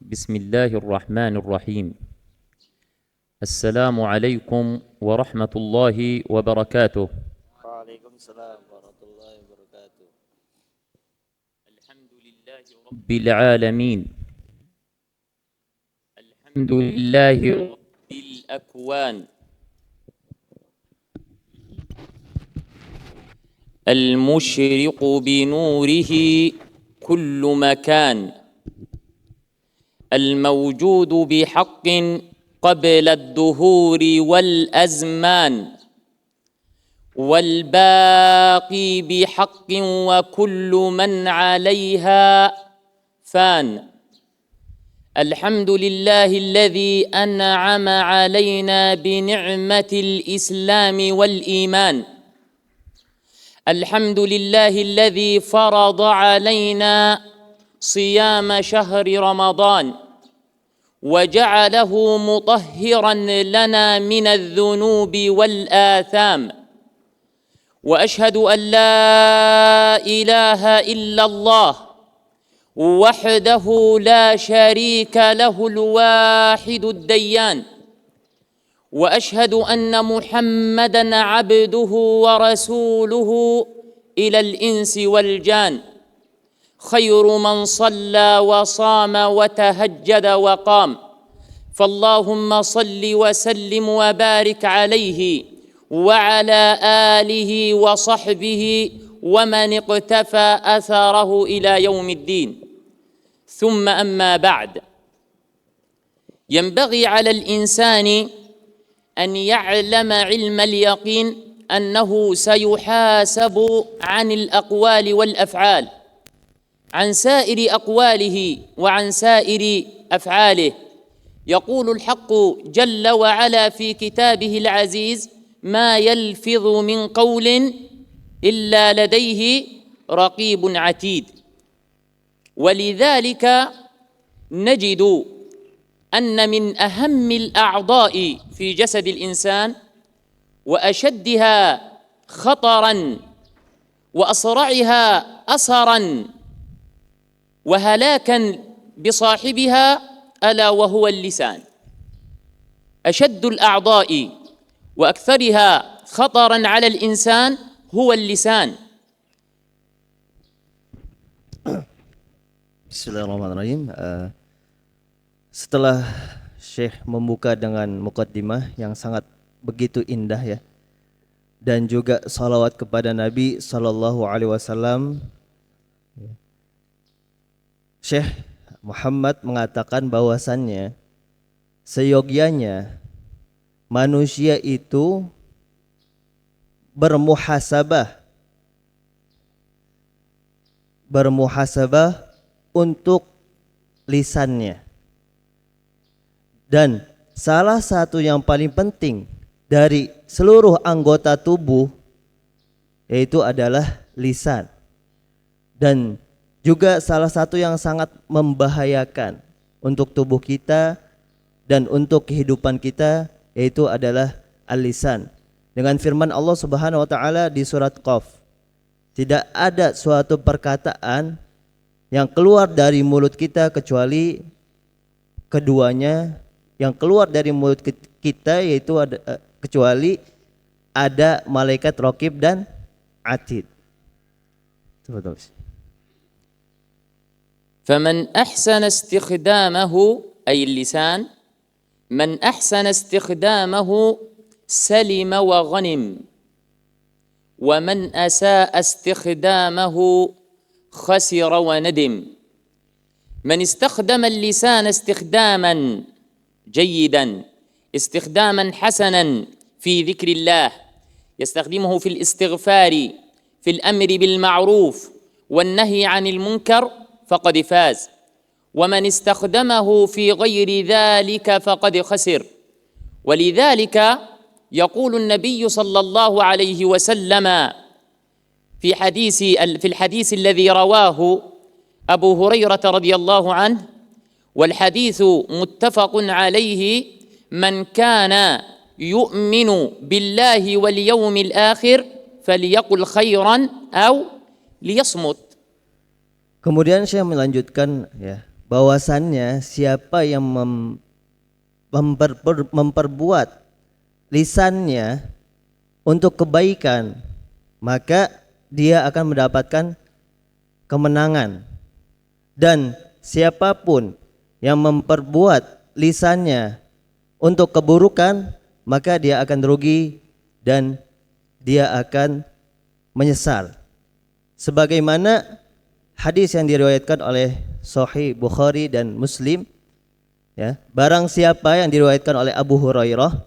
بسم الله الرحمن الرحيم. السلام عليكم ورحمة الله وبركاته. وعليكم السلام ورحمة الله وبركاته. الحمد لله رب العالمين. الحمد لله رب الأكوان. المشرق بنوره كل مكان. الموجود بحق قبل الدهور والأزمان. والباقي بحق وكل من عليها فان. الحمد لله الذي أنعم علينا بنعمة الإسلام والإيمان. الحمد لله الذي فرض علينا صيام شهر رمضان وجعله مطهرا لنا من الذنوب والآثام. وأشهد أن لا إله إلا الله وحده لا شريك له الواحد الديان. وأشهد أن محمدًا عبده ورسوله إلى الإنس والجان، خير من صلى وصام وتهجد وقام. فاللهم صل وسلم وبارك عليه وعلى آله وصحبه ومن اقتفى أثره إلى يوم الدين. ثم أما بعد، ينبغي على الإنسان أن يعلم علم اليقين أنه سيحاسب عن الأقوال والأفعال، عن سائر أقواله وعن سائر أفعاله. يقول الحق جل وعلا في كتابه العزيز: ما يلفظ من قول إلا لديه رقيب عتيد. ولذلك نجد أن من أهم الأعضاء في جسد الإنسان وأشدها خطراً وأسرعها أثراً وهلاكاً بصاحبها ألا وهو اللسان. أشد الأعضاء وأكثرها خطراً على الإنسان هو اللسان. Bismillahirrahmanirrahim. Setelah Syekh membuka dengan mukaddimah yang sangat begitu indah ya, dan juga salawat kepada Nabi Sallallahu Alaihi Wasallam, Syekh Muhammad mengatakan bahwasannya seyogyanya manusia itu bermuhasabah untuk lisannya. Dan salah satu yang paling penting dari seluruh anggota tubuh yaitu adalah lisan. Dan juga salah satu yang sangat membahayakan untuk tubuh kita dan untuk kehidupan kita yaitu adalah al-lisan. Dengan firman Allah Subhanahu wa taala di surat Qaf, tidak ada suatu perkataan yang keluar dari mulut kita kecuali keduanya yang keluar dari mulut kita yaitu kecuali ada malaikat raqib dan atid. فمن أحسن استخدامه أي اللسان، من أحسن استخدامه سلم وغنم، ومن أساء استخدامه خسر وندم. من استخدم اللسان استخداما جيدا، استخداما حسنا في ذكر الله، يستخدمه في الاستغفار، في الأمر بالمعروف والنهي عن المنكر، فقد فاز. ومن استخدمه في غير ذلك فقد خسر. ولذلك يقول النبي صلى الله عليه وسلم في الحديث الذي رواه أبو هريرة رضي الله عنه، والحديث متفق عليه: من كان يؤمن بالله واليوم الآخر فليقل خيرا أو ليصمت. Kemudian saya melanjutkan ya bahwasannya siapa yang memperbuat lisannya untuk kebaikan, maka dia akan mendapatkan kemenangan. Dan siapapun yang memperbuat lisannya untuk keburukan, maka dia akan rugi dan dia akan menyesal. Sebagaimana hadis yang diriwayatkan oleh Sahih Bukhari dan Muslim, ya, barang siapa yang diriwayatkan oleh Abu Hurairah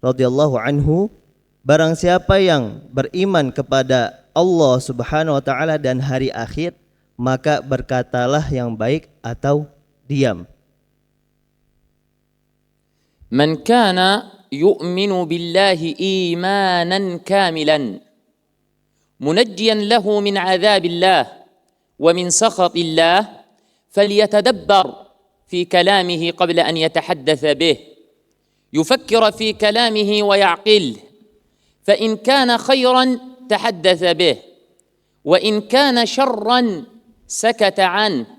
radhiyallahu anhu, barang siapa yang beriman kepada Allah Subhanahu wa taala dan hari akhir, maka berkatalah yang baik atau diam. Man kana yu'minu billahi imanan kamilan munajjiyan lahu min 'adzabillah wa min sakhatillah فليتدبر في كلامه قبل أن يتحدث به يفكر في كلامه ويعقله فإن كان خيرا تحدث به وإن كان شرا سكت عنه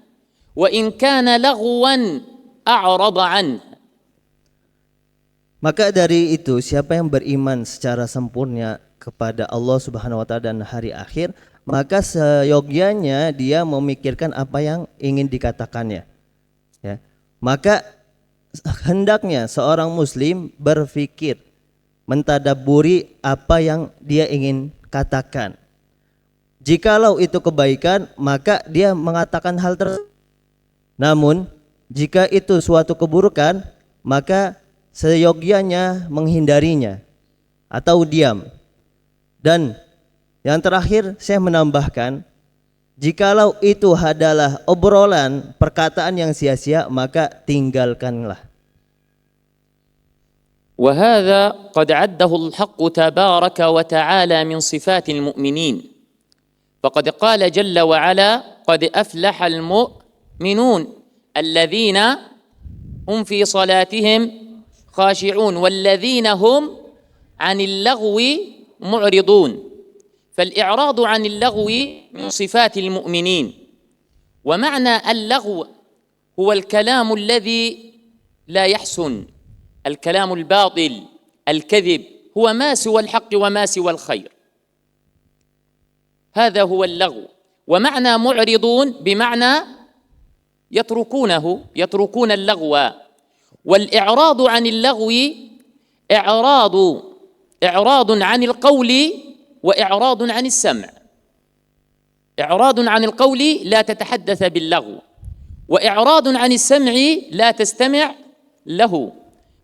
وإن كان لغوا أعرض عنه. Maka dari itu, siapa yang beriman secara sempurna kepada Allah Subhanahu wa taala dan hari akhir, maka seyogyanya dia memikirkan apa yang ingin dikatakannya, ya. Maka hendaknya seorang muslim berpikir, mentadaburi apa yang dia ingin katakan. Jikalau itu kebaikan, maka dia mengatakan hal tersebut. Namun jika itu suatu keburukan, maka seyogyanya menghindarinya atau diam. Dan yang terakhir, saya menambahkan, jikalau itu adalah obrolan, perkataan yang sia-sia, maka tinggalkanlah. وهذا قد عده الحق تبارك وتعالى من صفات المؤمنين فقد قال جل وعلا قد أفلح المؤمنون الذين هم في صلاتهم خاشعون والذين هم عن اللغو معرضون. فالإعراض عن اللغو من صفات المؤمنين. ومعنى اللغو هو الكلام الذي لا يحسن، الكلام الباطل، الكذب، هو ما سوى الحق وما سوى الخير، هذا هو اللغو. ومعنى معرضون بمعنى يتركون اللغو. والإعراض عن اللغو إعراض عن القول وإعراض عن السمع. إعراض عن القول لا تتحدث باللغو، وإعراض عن السمع لا تستمع له.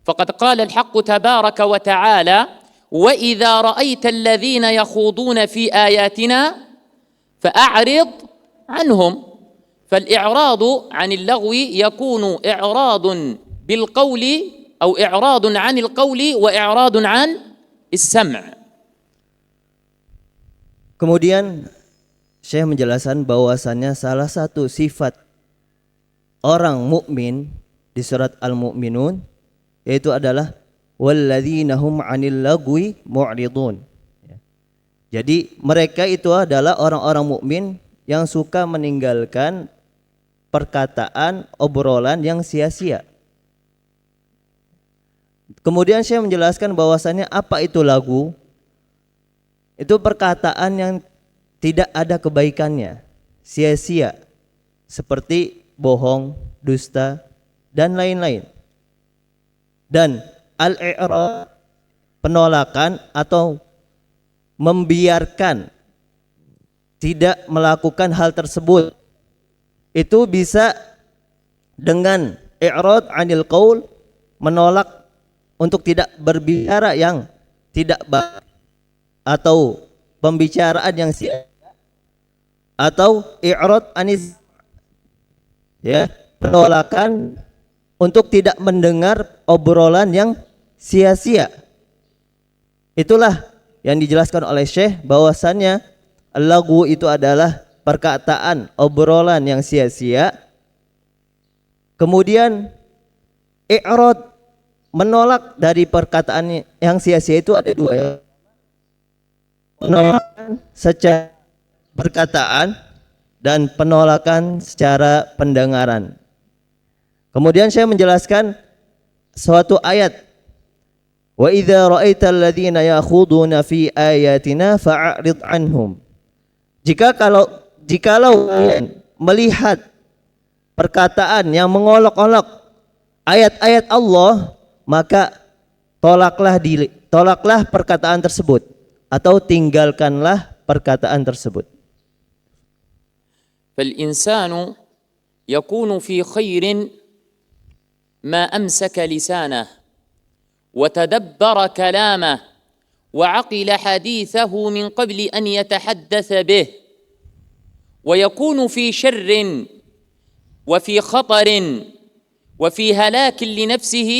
فقد قال الحق تبارك وتعالى وإذا رأيت الذين يخوضون في آياتنا فأعرض عنهم. فالإعراض عن اللغو يكون إعراض بالقول أو إعراض عن القول وإعراض عن السمع. Kemudian Syekh menjelaskan bahwasannya salah satu sifat orang mukmin di surat Al-Mu'minun yaitu adalah walladzina hum 'anil lagwi mu'ridun. Jadi mereka itu adalah orang-orang mukmin yang suka meninggalkan perkataan, obrolan yang sia-sia. Kemudian Syekh menjelaskan bahwasannya apa itu lagu? Itu perkataan yang tidak ada kebaikannya, sia-sia, seperti bohong, dusta, dan lain-lain. Dan al-i'rad, penolakan atau membiarkan tidak melakukan hal tersebut, itu bisa dengan i'rad 'anil qaul, menolak untuk tidak berbicara yang tidak baik atau pembicaraan yang sia, atau i'rad anis, ya, penolakan untuk tidak mendengar obrolan yang sia-sia. Itulah yang dijelaskan oleh Syekh bahwasannya lagu itu adalah perkataan, obrolan yang sia-sia. Kemudian i'rad, menolak dari perkataan yang sia-sia itu ada dua, ya. Penolakan secara perkataan dan penolakan secara pendengaran. Kemudian saya menjelaskan suatu ayat. Wa idza ra'aital ladzina yakhuduna fi ayatina fa'rid anhum. Jikalau kalian melihat perkataan yang mengolok-olok ayat-ayat Allah, maka tolaklah perkataan tersebut atau tinggalkanlah perkataan tersebut. فالإنسان يكون في خير ما أمسك لسانه وتدبر كلامه وعقل حديثه من قبل أن يتحدث به، ويكون في شر وفي خطر وفي هلاك لنفسه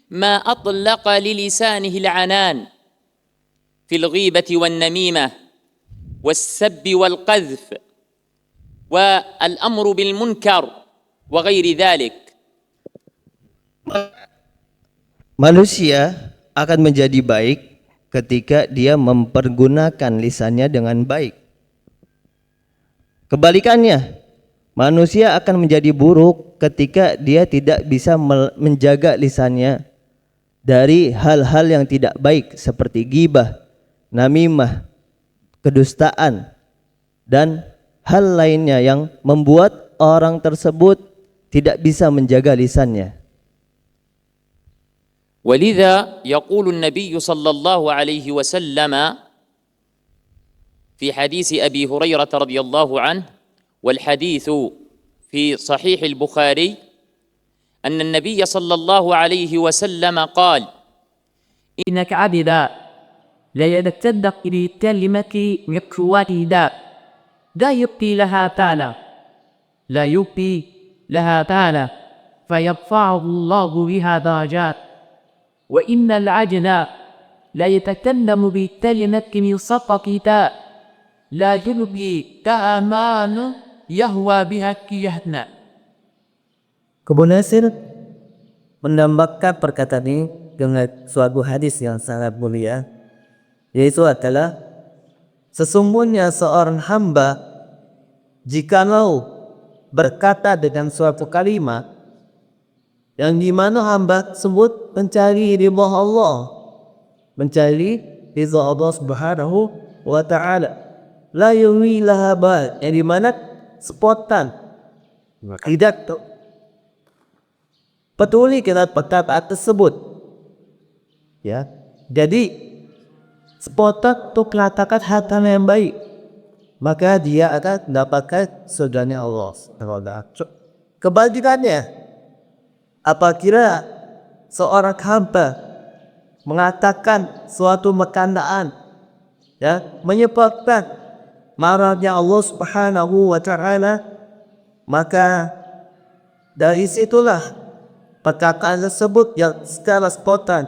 ما أطلق للسانه العنان في الغيبة والنميمة والسب والقذف والأمر بالمنكر وغير ذلك. Manusia akan menjadi baik ketika dia mempergunakan lisannya dengan baik. Kebalikannya, manusia akan menjadi buruk ketika dia tidak bisa menjaga lisannya dari hal-hal yang tidak baik seperti ghibah, namimah, kedustaan, dan hal lainnya yang membuat orang tersebut tidak bisa menjaga lisannya. ولذا يقول النبي صلى الله عليه وسلم في حديث أبي هريرة رضي الله عنه، والحديث في صحيح البخاري، أن النبي صلى الله عليه وسلم قال: إنك عبدا لا يتصدق إلى كلمة مكروهة لا يبقي لها تعالى فيرفعه الله بها درجات، وإن العجل لا يتكلم بكلمة من سطة لا يلقي كأمان يهوى بها كيهنا. Kebun Nasir menambahkan perkataan ini dengan suatu hadis yang sangat mulia, yaitu adalah sesungguhnya seorang hamba jikalau berkata dengan suatu kalimat yang dimana hamba tersebut mencari ridha Allah, mencari ridha Allah Subhanahu wa Ta'ala, la yuwi laha bal, yang dimana spontan tidak peduli dengan perkataan tersebut, ya. Jadi spontan untuk mengatakan hal yang baik, maka dia akan mendapatkan surganya Allah. Kebalikannya, apabila seorang hamba mengatakan suatu perkataan, ya, menyebabkan marahnya Allah Subhanahu wa Ta'ala, maka dari situlah perkataan tersebut yang secara spontan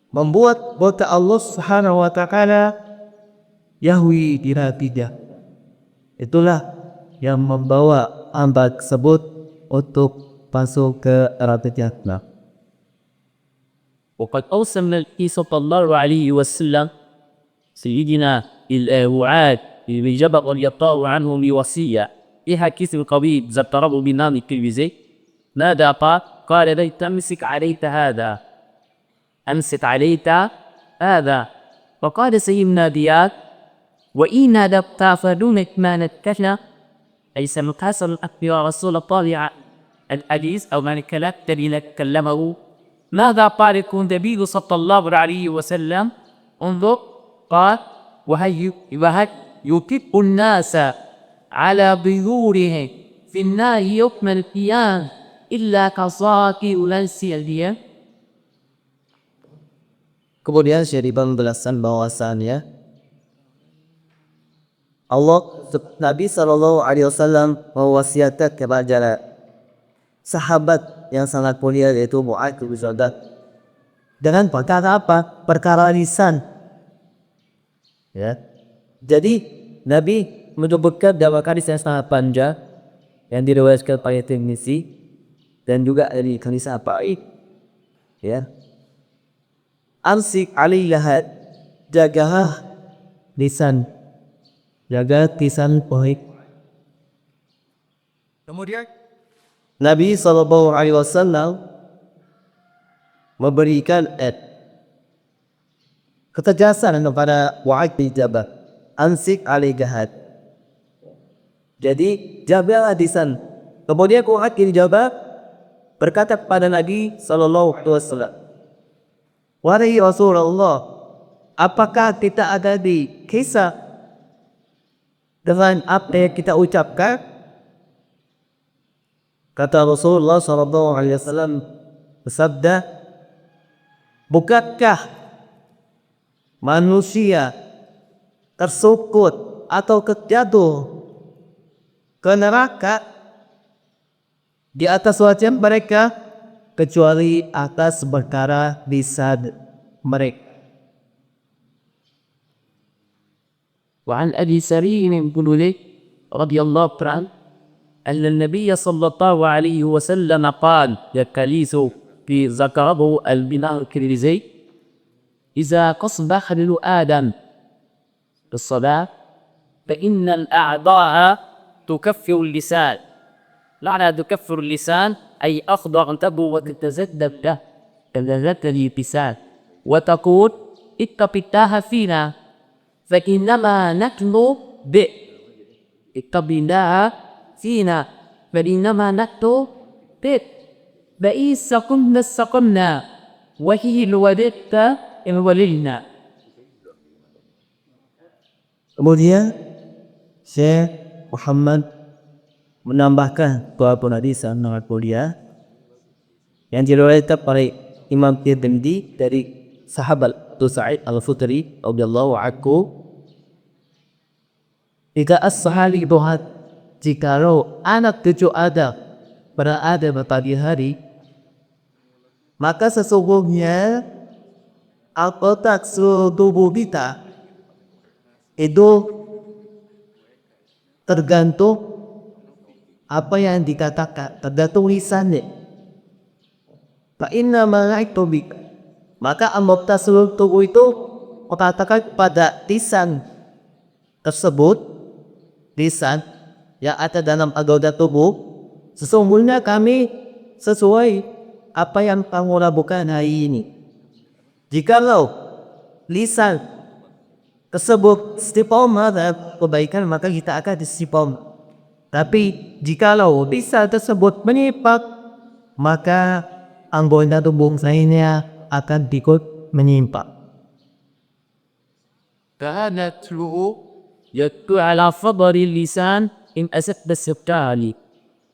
membuat murka Allah Subhanahu wa Ta'ala yahwi di hatinya. Itulah yang membawa hamba tersebut untuk masuk ke neraka jahanam. وقد أوصى النبي صلى الله عليه وسلم سيدنا معاذ بن جبل رضي الله عنه بوصية في حديث القوي ذكره بنام الترمذي، ماذا قال ليت أمسك عليك هذا فقال سيدنا بياد وإن تفادونك ما نتكلم ليس مقاصر يا رسول الله الحديث أو من الكلام الذي كلمه. ماذا قال النبي صلى الله عليه وسلم؟ انظر، قال وهل يكب الناس على ظهورهم في النار يوم القيامة إلا كصاكي ولنسي اليوم. Kemudian Syekh menjelaskan bahwasannya Nabi SAW mewasiatkan kepada sahabat yang sangat mulia yaitu Mu'adz bin Jabal dengan perkara apa? Perkara lisan. Ya. Jadi Nabi menyebutkan dalam hadis yang sangat panjang yang diriwayatkan oleh Tirmizi dan juga dari hadis Abai. Ya. Amsik alaiha, jagalah lisan, jaga lisan baik. Kemudian Nabi SAW memberikan ketegasan kepada Mu'adz bin Jabal, ansik alai jihad. Jadi jagalah lisan. Kemudian Mu'adz bin Jabal berkata kepada Nabi SAW, wahai Rasulullah, apakah kita ada di kisah dengan apa yang kita ucapkan? Kata Rasulullah SAW bersabda, bukankah manusia tersukut atau terjatuh ke neraka di atas wajah mereka kecuali atas perkara lisan mereka. وعن أبي سعيد الخدري رضي الله عنه أن النبي صلى الله عليه وسلم قال يكاليس في ذكره البناء الكريزي إذا قصبح ابن آدم بالصلاة فإن الأعضاء تكفر اللسان. معنى تكفر اللسان أي أخضع تبو وتتزدد له كذلك اللسان وتقول اتق الله فينا فإنما نحن به. اتق الله فينا فإنما نحن به. فإن سقمنا سقمنا وهي الوددت الولينا. Kemudian Syekh Muhammad menambahkan beberapa hadis sangat mulia yang diriwayatkan oleh Imam Tirmidzi dari sahabat Abu Sa'id Al-Khudri radhiyallahu anhu, jika as-sahali buhat, jikalau anak cucu Adam berada pada hari, maka sesungguhnya anggota seluruh tubuh kita itu tergantung apa yang dikatakan, tergantung lisannya. Fa inna ma'aitu bika, maka anggota seluruh tubuh itu mengatakan pada lisan tersebut, lisan yang ada dalam anggota tubuh, sesungguhnya kami sesuai apa yang kamu lakukan hari ini. Jikalau lisan tersebut istiqomah dalam kebaikan, maka kita akan istiqomah. Tapi jikalau lisan tersebut menyimpang, maka anggota tubuh lainnya akan ikut menyimpang. كانت له يدل على فضل اللسان إن أسد السكتان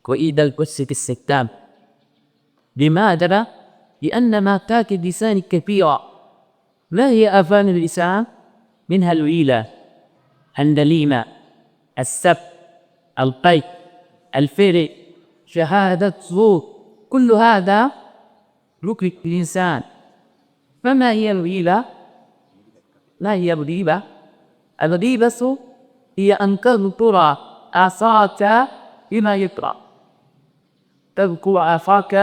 وإذا القدس السكتان. لماذا؟ لأن ما تاك اللسان كثيرا. ما هي آفان اللسان؟ منها الويلة، النليمة، السب، القيء، الفرق، شهادة زور، كل هذا يكره الإنسان. فما هي الغيبة؟ ما هي الغيبة؟ الغيبة هي أن تذكر أخاك بما يكره. تذكر أخاك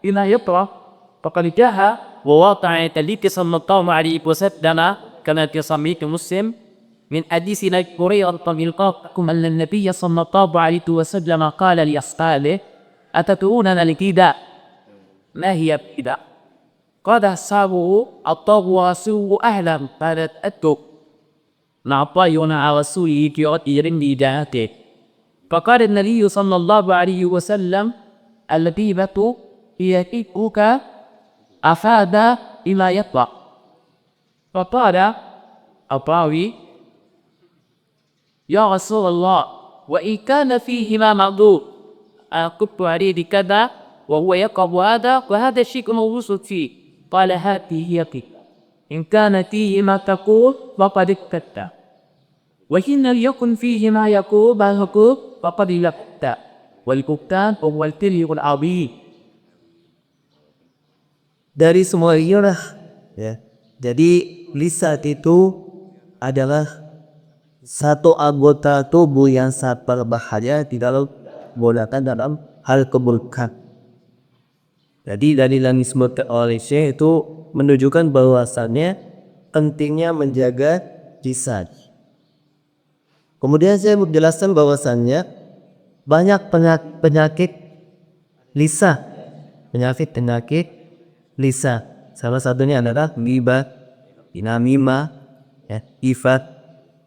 بما يكره فقد جاء وواقع النبي صلى الله عليه وسلم كما في صحيح مسلم من حديث أبي هريرة أن النبي صلى الله عليه وسلم قال لأصحابه أتدرون ما الغيبة؟ ما هي الغيبة؟ قال أصحابه الله ورسوله أعلم. قالت أترك نعطينا على رسوله كيرين لجاهته. فقال النبي صلى الله عليه وسلم الغيبة هي كيفك أفاد إلى يطلع. فقال الراوي يا رسول الله وإن كان فيهما معذور، أكتب عليه كذا وهو يقرأ هذا وهذا الشيء موجود فيه. قال هذه هي إن كان فيه ما تقول فقد اكتبت، وإن لم يكن فيه ما يقول فقد لبت، والبهتان هو الكذب العظيم. Dari semua inilah ya. Jadi lisan itu adalah satu anggota tubuh yang sangat berbahaya di dalam menggunakan dalam hal keburukan. Jadi dari yang disebutkan oleh Syekh itu menunjukkan bahwasannya pentingnya menjaga lisan. Kemudian saya menjelaskan bahwasannya banyak penyakit lisan. Penyakit lisan. Salah satunya adalah ghibah, namimah, ifat,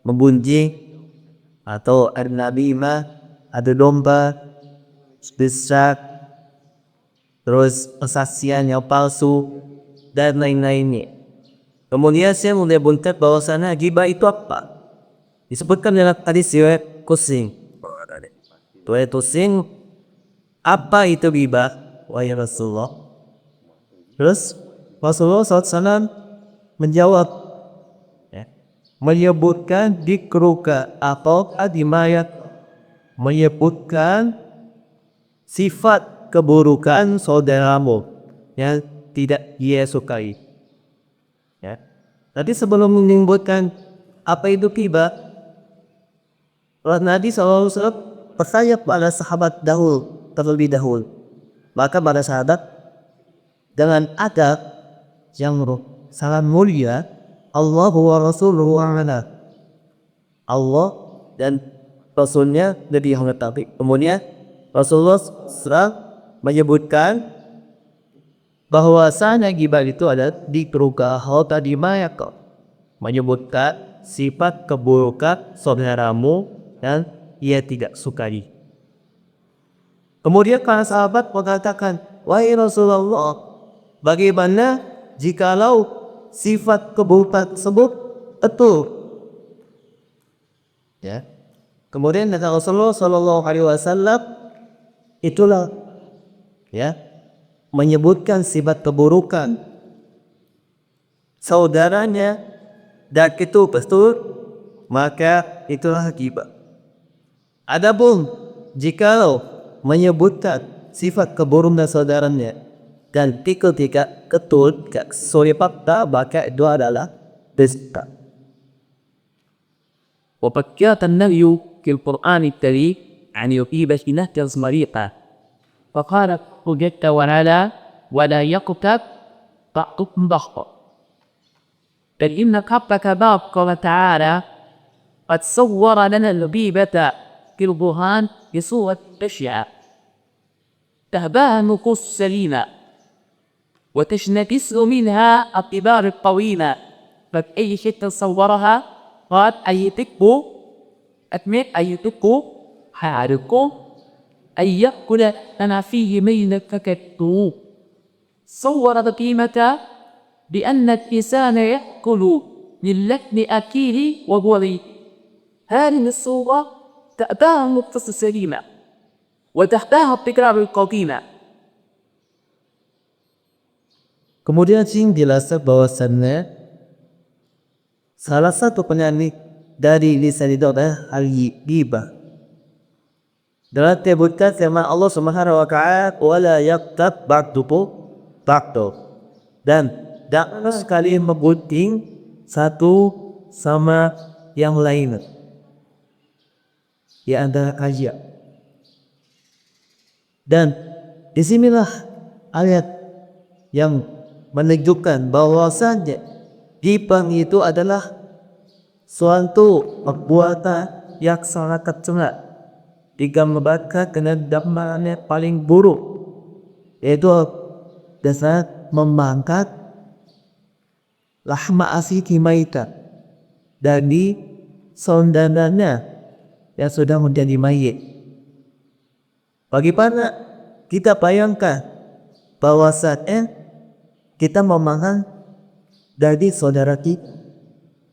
membunjing, atau an-namimah, adu domba, besak, terus kesaksian yang palsu, dan lain-lainnya. Kemudian saya menyebutkan bahwasanya ghibah itu apa? Disebutkan dalam hadis riwayat Muslim. Riwayat Muslim, apa itu ghibah? Wahai Rasulullah. Terus Rasulullah SAW menjawab, menyebutkan dikruka atau adimayat, menyebutkan sifat keburukan saudaramu yang tidak dia sukai. Tadi sebelum menyebutkan apa itu ghibah, Nabi SAW bertanya pada sahabat terlebih dahulu. Maka pada sahabat dengan adab yang sangat mulia, Allah wa Rasuluhu a'lam. Allah dan Rasulnya lebih mengetahui. Kemudian Rasulullah SAW menyebutkan bahwasanya ghibah itu adalah dikruka tadi mayaka, menyebutkan sifat keburukan saudaramu dan ia tidak sukai. Kemudian para sahabat mengatakan, wahai Rasulullah, bagaimana jikalau sifat keburukan tersebut betul? Kemudian kata Rasulullah SAW, itulah menyebutkan sifat keburukan saudaranya dan itu betul, maka itulah ghibah. Adapun jikalau menyebutkan sifat keburukan saudaranya dan tidak betul, sesuai fakta, maka itu adalah dusta. وقد جاء النهي في القرآن الكريم عن الغيبة نهجا صريحا فقال جل وعلا ولا يغتب بعضكم بعضا بل إن ربك قال تعالى قد صور لنا الغيبة في القرآن بصورة بشعة تهباها النفوس السليمة وتشنكس منها الكبار الطويلة فبأي شيء صورها قال أي تكبو أتمت أي تكبو حاركو أن يأكل أنا فيه ميل فكتو صور القيمة بأن الإنسان يأكل من لحم أكيه وهو ريق. هذه الصورة تأباها النفس السليمة وتحتاها التكرار القديمة. Kemudian sing jelaskan bahwasannya salah satu penyakit dari lisan itu adalah al-ghibah. Dalam disebutkan firman Allah Subhanahu wa taala, wala yaqtab ba'dukum ba'du, dan jangan sekali menggunting satu sama yang lain. Ya antara kalian. Dan disinilah ayat yang menunjukkan bahwasanya ghibah itu adalah suatu perbuatan yang sangat tercela, digambarkan dengan gambarannya paling buruk, yaitu dasar memangkat lahma asiki maita dari saudaranya yang sudah menjadi mayit. Bagaimana kita bayangkan bahwasanya kita memakan dari saudara kita,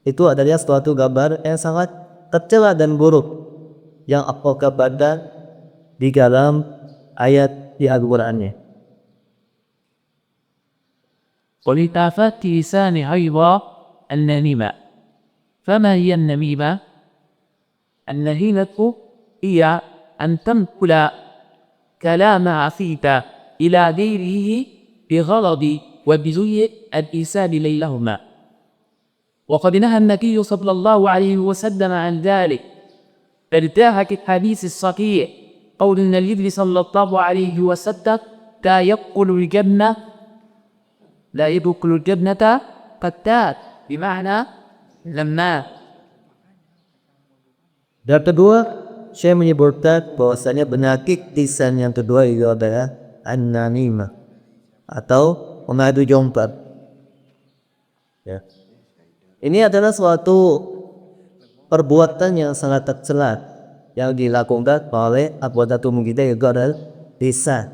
itu adalah suatu gambar yang sangat tercela dan buruk yang Allah kabarkan di dalam ayat di Al-Qur'annya. ولتعفات لسان أيضا النميمة. فما هي النميمة؟ النميمة هي أن تنقل كلام عفيف إلى غيره بغرض وبزي الإنسان ليلهما. وقد نهى النبي صلى الله عليه وسلم عن ذلك، بل جاء في الحديث الصحيح قول النبي صلى الله عليه وسلم لا يدخل الجنة قتات، بمعنى لما. Dan kedua, saya menyebutkan bahwasanya penyakit lisan yang kedua itu adalah an-namimah atau mengadu domba. Ya. Ini adalah suatu perbuatan yang sangat tercela yang dilakukan oleh anggota tubuh kita yaitu adalah lisan.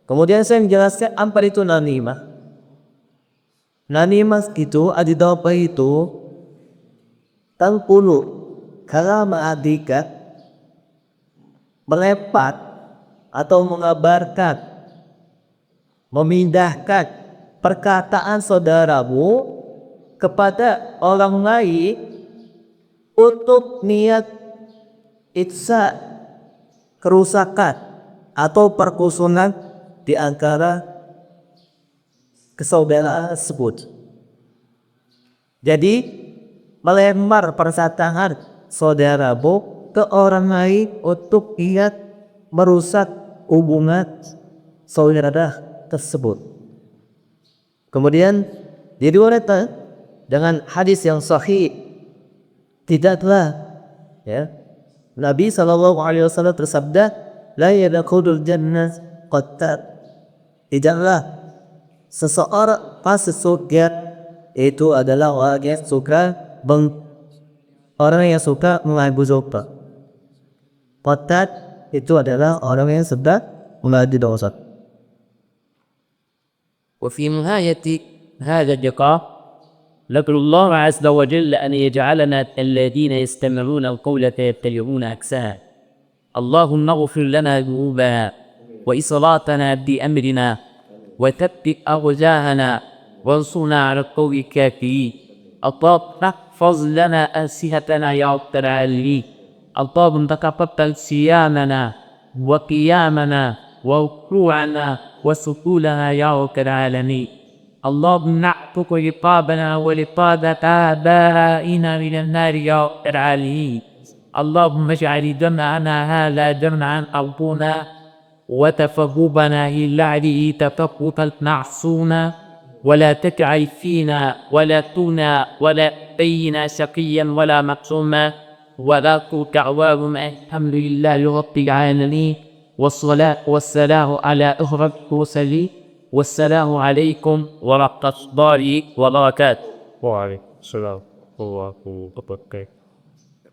Kemudian saya menjelaskan apa itu namimah. Namimah itu ada apa itu tangpulu kalau mengadika melepat atau mengabarkan memindahkan perkataan saudaramu kepada orang lain untuk niat itsa kerusakan atau perkusunan di antara kesaudaraan tersebut. Jadi melempar perkataan saudaramu ke orang lain untuk niat merusak hubungan saudara tersebut. Kemudian diriwayatkan dengan hadis yang sahih, tidaklah ya Nabi SAW bersabda, la yadkhulul jannah qattar, tidaklah seseorang masuk surga itu adalah orang yang suka mengambil dosa. Qattar itu adalah orang yang suka mengambil dosa. وفي نهاية هذا اللقاء نسأل الله عز وجل أن يجعلنا الذين يستمعون القول فيتبعون أحسنه. اللهم اغفر لنا ذنوبنا وإسرافنا بأمرنا وثبت أرجاءنا وانصرنا على القوم الكافرين. اللهم احفظ لنا ألسنتنا يا رب العالمين. اللهم تقبل صيامنا وقيامنا وركوعنا وسجودنا يا رب العالمين. اللهم نعتق رقابنا ورقاب آبائنا من النار يا رب العالمين. اللهم اجعل جمعنا هذا جمعا مرحوما وتفرقنا لله تفرقا معصوما ولا تجعل فينا ولا تونا ولا بينا شقيا ولا مقسوما ولا دعواهم الحمد لله رب العالمين والصلاة والسلام على أشرف المرسلين والسلام عليكم ورحمة الله وبركاته. Waalaikumsalam warahmatullahi wabarakatuh.